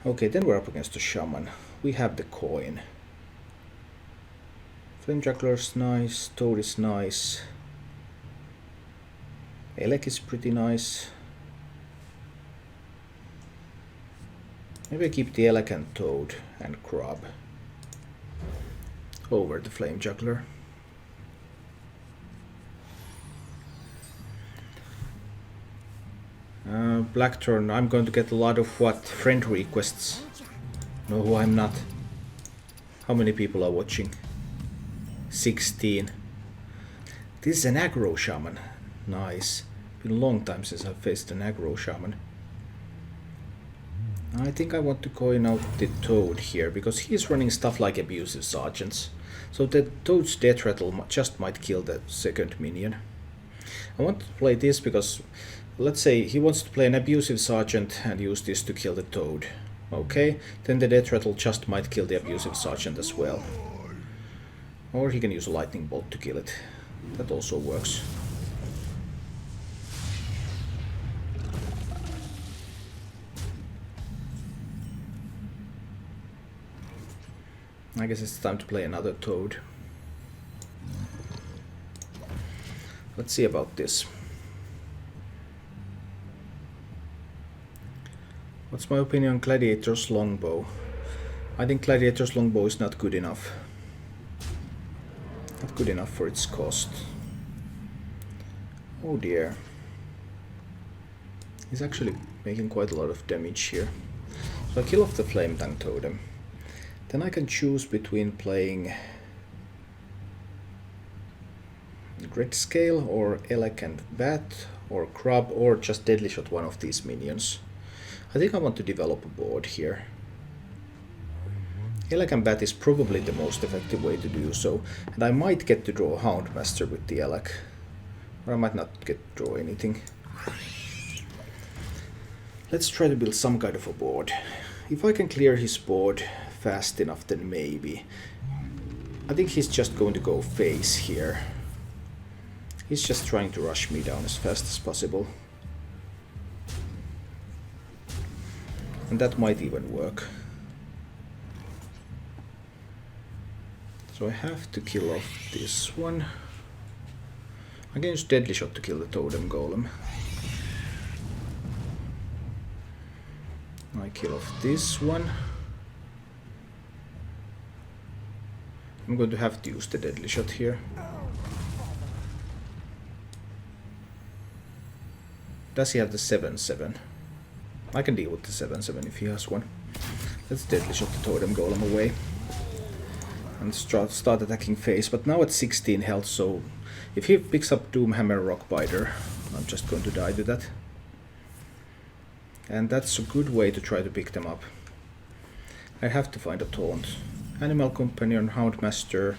Okay, then we're up against the Shaman. We have the coin. Flame Juggler's nice, Toad is nice. Elec is pretty nice. Maybe I keep the Elec and Toad and Crab over the Flame Juggler. Blackthorn, I'm going to get a lot of friend requests. No, I'm not. How many people are watching? 16. This is an Aggro Shaman. Nice. Been a long time since I've faced an Aggro Shaman. I think I want to coin out the Toad here, because he's running stuff like Abusive Sergeants. So the Toad's Death Rattle just might kill the second minion. I want to play this because, let's say he wants to play an Abusive Sergeant and use this to kill the Toad. Okay, then the Death Rattle just might kill the Abusive Sergeant as well. Or he can use a Lightning Bolt to kill it. That also works. I guess it's time to play another Toad. Let's see about this. What's my opinion on Gladiator's Longbow? I think Gladiator's Longbow is not good enough. Not good enough for its cost. Oh dear. He's actually making quite a lot of damage here. So I kill off the Flame Tongue Totem. Then I can choose between playing Grid Scale or Elec and Bat or Crab or just Deadly Shot one of these minions. I think I want to develop a board here. Elec and Bat is probably the most effective way to do so, and I might get to draw Houndmaster with the Elec, or I might not get to draw anything. Let's try to build some kind of a board. If I can clear his board fast enough, then maybe. I think he's just going to go face here. He's just trying to rush me down as fast as possible. And that might even work. So I have to kill off this one. I can use Deadly Shot to kill the Totem Golem. I kill off this one. I'm going to have to use the Deadly Shot here. Does he have the 7/7? I can deal with the 7/7 if he has one. Let's Deadly Shot the Totem Golem away. And start attacking face, but now at 16 health, so if he picks up Doomhammer Rockbiter, I'm just going to die to that. And that's a good way to try to pick them up. I have to find a taunt. Animal Companion, Houndmaster,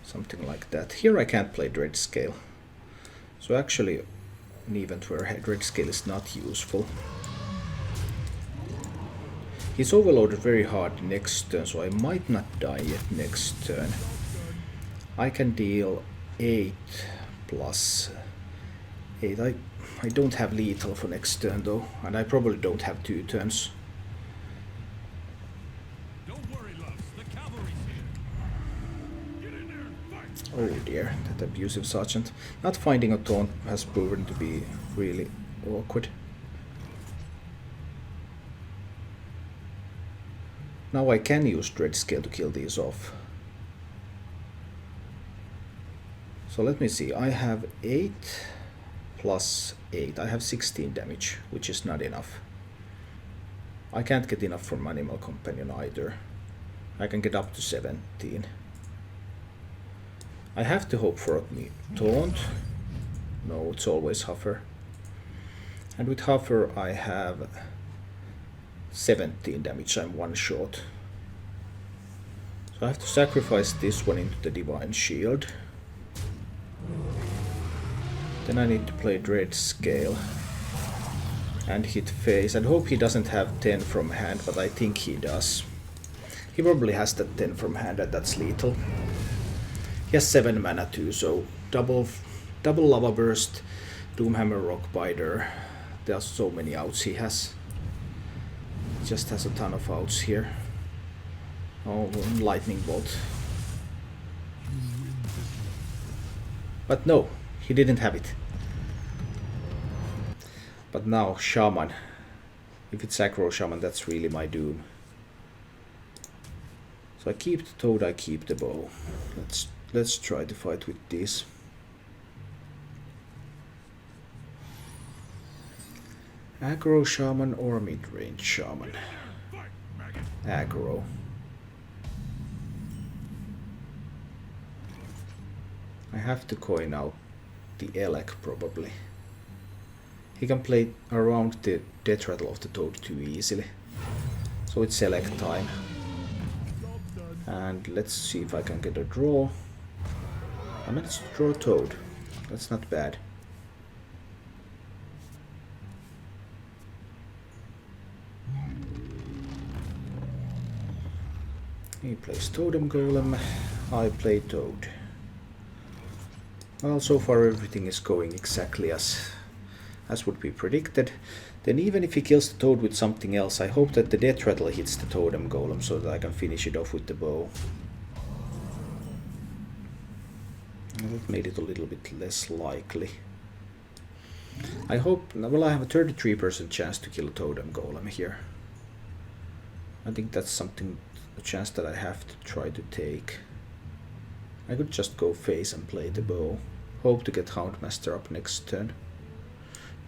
something like that. Here I can't play Dread Scale. So actually, an event where Dread Scale is not useful. He's overloaded very hard next turn, so I might not die yet next turn. I can deal 8 plus 8. I don't have lethal for next turn though, and I probably don't have 2 turns. Oh dear, that Abusive Sergeant. Not finding a taunt has proven to be really awkward. Now I can use Dread Scale to kill these off. So let me see, I have 8 plus 8. I have 16 damage, which is not enough. I can't get enough from Animal Companion either. I can get up to 17. I have to hope for a taunt. No, it's always Huffer. And with Huffer I have 17 damage, I'm 1 short. So I have to sacrifice this one into the Divine Shield. Then I need to play Dread Scale and hit face. I hope he doesn't have 10 from hand, but I think he does. He probably has that 10 from hand, and that's lethal. He has 7 mana too, so double Lava Burst, Doomhammer Rockbiter. There are so many outs he has. Just has a ton of outs here. Oh, lightning bolt. But no, he didn't have it. But now Shaman. If it's Aggro Shaman, that's really my doom. So I keep the toad, I keep the bow. Let's try to fight with this. Aggro Shaman or Midrange Shaman? Aggro. I have to coin out the Elec probably. He can play around the death rattle of the toad too easily. So it's Elec time. And let's see if I can get a draw. I managed to draw a toad. That's not bad. He plays Totem Golem, I play Toad. Well, so far everything is going exactly as would be predicted. Then even if he kills the Toad with something else, I hope that the Death Rattle hits the Totem Golem so that I can finish it off with the bow. That made it a little bit less likely. I hope, well, I have a 33% chance to kill a Totem Golem here. I think that's something, a chance that I have to try to take. I could just go face and play the bow. Hope to get Houndmaster up next turn.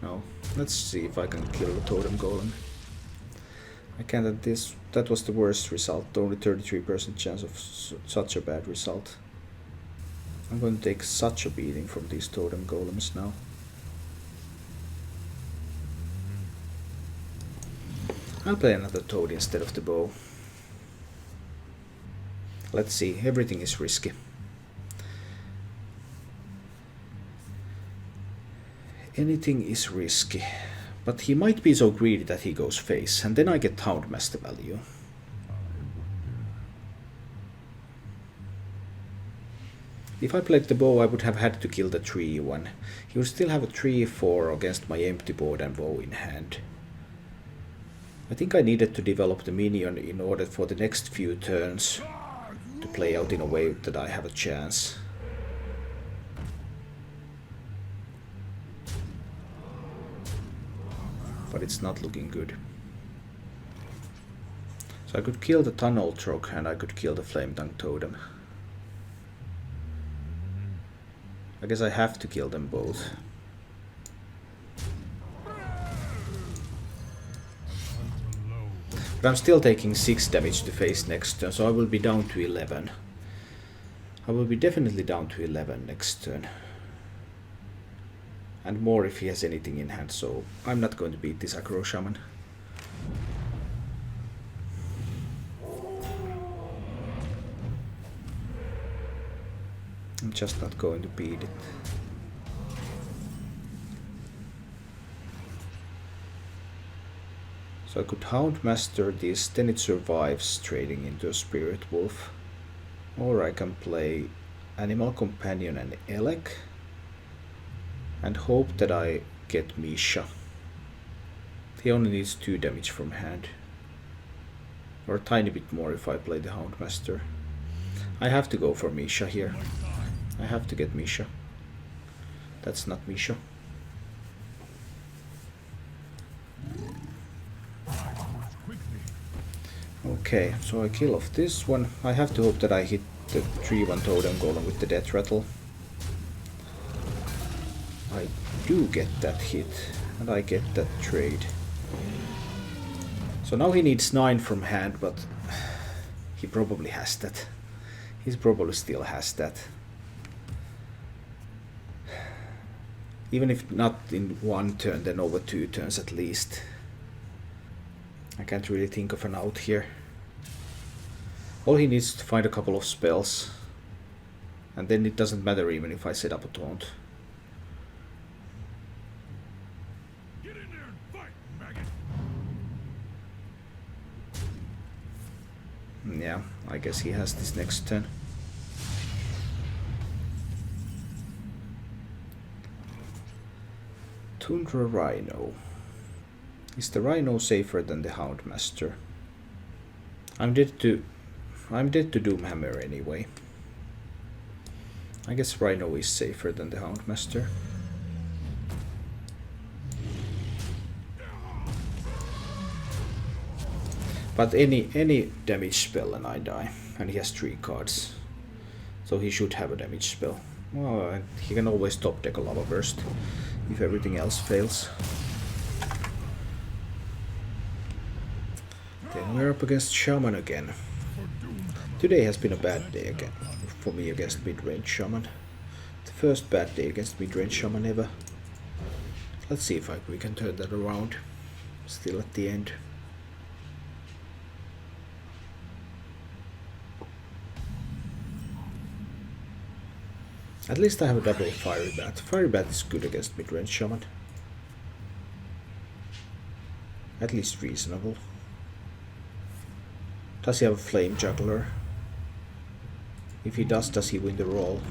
No, let's see if I can kill the Totem Golem. I can't at this. That was the worst result. Only 33% chance of such a bad result. I'm going to take such a beating from these Totem Golems now. I'll play another Toad instead of the bow. Let's see, everything is risky. Anything is risky. But he might be so greedy that he goes face, and then I get Houndmaster value. If I played the bow, I would have had to kill the 3-1. He would still have a 3-4 against my empty board and bow in hand. I think I needed to develop the minion in order for the next few turns to play out in a way that I have a chance. But it's not looking good. So I could kill the Tunnel Trog and I could kill the Flame Tongue Totem. I guess I have to kill them both. But I'm still taking 6 damage to face next turn, so I will be down to 11. I will be definitely down to 11 next turn. And more if he has anything in hand, so I'm not going to beat this Aggro Shaman. I'm just not going to beat it. So I could Houndmaster this, then it survives trading into a Spirit Wolf. Or I can play Animal Companion and Elec. And hope that I get Misha. He only needs 2 damage from hand. Or a tiny bit more if I play the Houndmaster. I have to go for Misha here. I have to get Misha. That's not Misha. Okay, so I kill off this one. I have to hope that I hit the 3-1 Totem Golem with the Death Rattle. I do get that hit, and I get that trade. So now he needs 9 from hand, but he probably has that. He probably still has that. Even if not in 1 turn, then over 2 turns at least. I can't really think of an out here. All he needs to find a couple of spells. And then it doesn't matter even if I set up a taunt. Get in there and fight, maggot. Yeah, I guess he has this next turn. Tundra Rhino. Is the Rhino safer than the Houndmaster? I'm dead to Doomhammer anyway. I guess Rhino is safer than the Houndmaster. But any damage spell and I die. And he has 3 cards. So he should have a damage spell. Well, and he can always top deck a Lava Burst if everything else fails. Then we're up against Shaman again. Today has been a bad day again for me against Midrange Shaman. The first bad day against Midrange Shaman ever. Let's see if we can turn that around. Still at the end. At least I have a double Fiery Bat. Fiery Bat is good against Midrange Shaman. At least reasonable. Does he have a Flame Juggler? If he does he win the roll?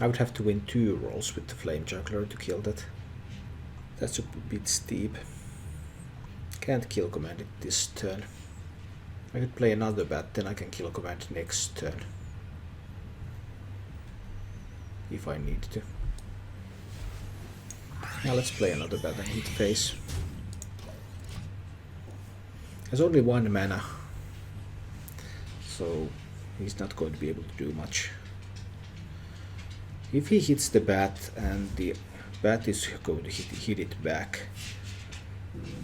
I would have to win 2 rolls with the Flame Juggler to kill that. That's a bit steep. Can't kill command it this turn. I could play another bat, then I can kill command next turn. If I need to. Now let's play another bat and hit face. Has only 1 mana, so he's not going to be able to do much. If he hits the bat and the bat is going to hit it back.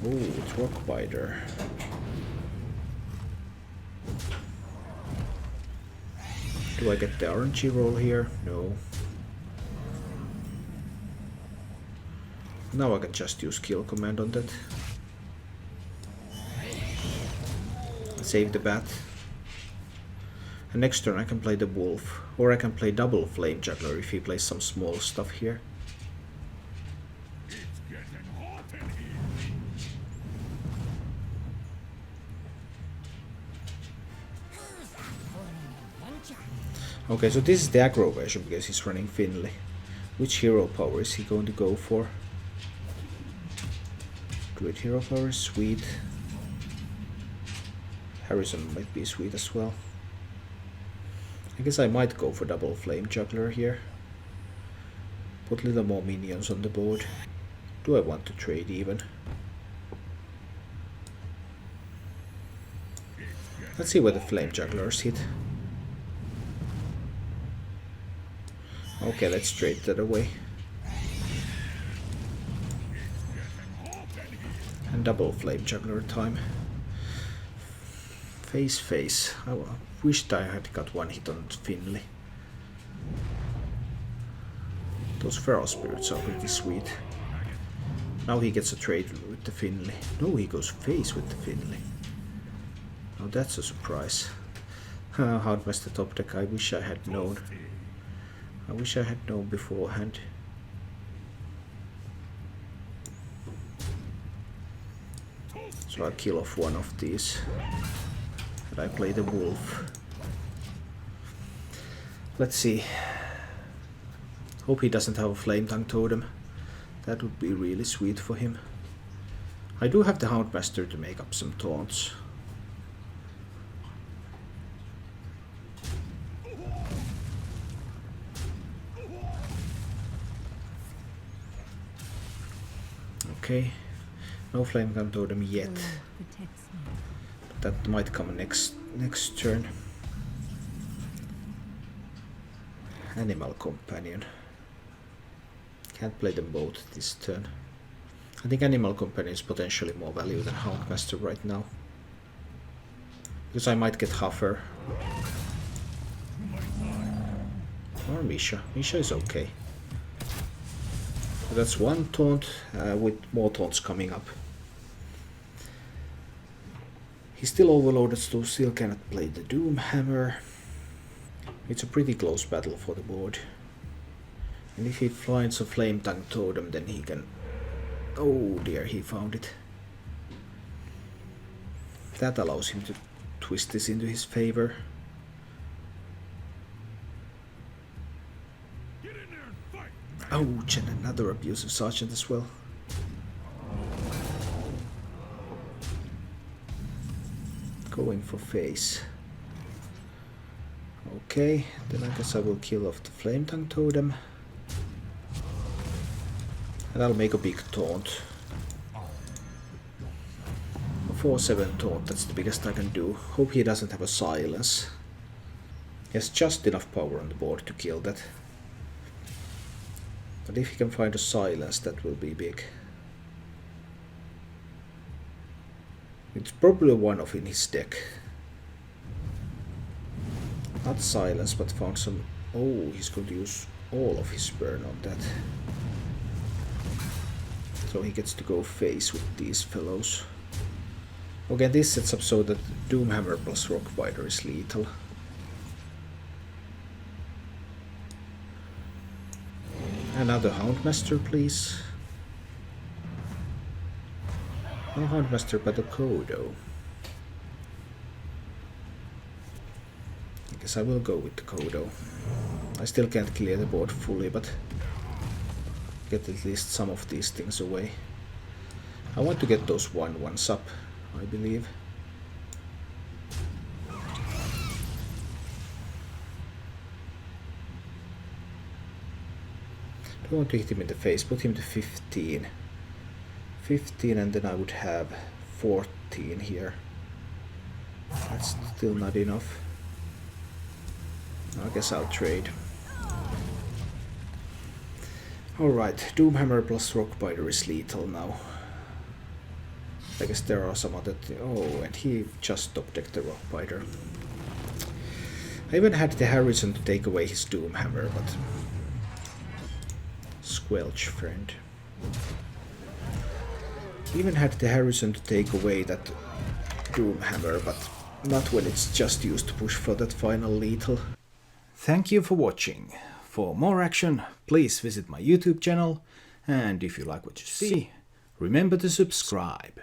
Oh, it's Rockbiter. Do I get the RNG roll here? No. Now I can just use kill command on that. Save the bat. And next turn I can play the wolf. Or I can play double Flame Juggler if he plays some small stuff here. Okay, so this is the aggro version because he's running Finley. Which hero power is he going to go for? Druid hero power is sweet. Harrison might be sweet as well. I guess I might go for double Flame Juggler here. Put little more minions on the board. Do I want to trade even? Let's see where the Flame Jugglers hit. Okay, let's trade that away. And double Flame Juggler time. Face. I wished I had got 1 hit on Finley. Those Feral Spirits are pretty sweet. Now he gets a trade with the Finley. No, he goes face with the Finley. Now that's a surprise. Houndmaster top deck, I wish I had known. I wish I had known beforehand. So I kill off 1 of these. And I play the wolf. Let's see. Hope he doesn't have a Flame Tongue Totem. That would be really sweet for him. I do have the Houndmaster to make up some taunts. Okay, no Flame Tongue Totem yet. But that might come next turn. Animal Companion. Can't play them both this turn. I think Animal Companion is potentially more value than Houndmaster right now. Because I might get Huffer. Or Misha. Misha is okay. So that's 1 taunt, with more taunts coming up. He's still overloaded, so still cannot play the Doomhammer. It's a pretty close battle for the board. And if he finds a Flame Tongue Totem, then he can... Oh dear, he found it. That allows him to twist this into his favor. Ouch, and another abusive sergeant as well. Going for face. Okay, then I guess I will kill off the flame tongue totem. And I'll make a big taunt. A 4/7 taunt, that's the biggest I can do. Hope he doesn't have a silence. He has just enough power on the board to kill that. But if he can find a silence, that will be big. It's probably one of in his deck. Not silence, but found some... Oh, he's going to use all of his burn on that. So he gets to go face with these fellows. Okay, this sets up so that Doomhammer plus Rockbiter is lethal. Another Houndmaster, please. No Houndmaster, but a Kodo. I guess I will go with the Kodo. I still can't clear the board fully, but get at least some of these things away. I want to get those 1/1s up, I believe. Don't want to hit him in the face, put him to 15. 15 and then I would have 14 here. That's still not enough. I guess I'll trade. Alright, Doomhammer plus Rockbiter is lethal now. I guess there are some other... Oh, and he just top-decked the Rockbiter. I even had the Harrison to take away his Doomhammer, but... Squelch, friend. Even had the Harrison to take away that Doomhammer, but not when it's just used to push for that final lethal. Thank you for watching. For more action, please visit my YouTube channel, and if you like what you see, remember to subscribe.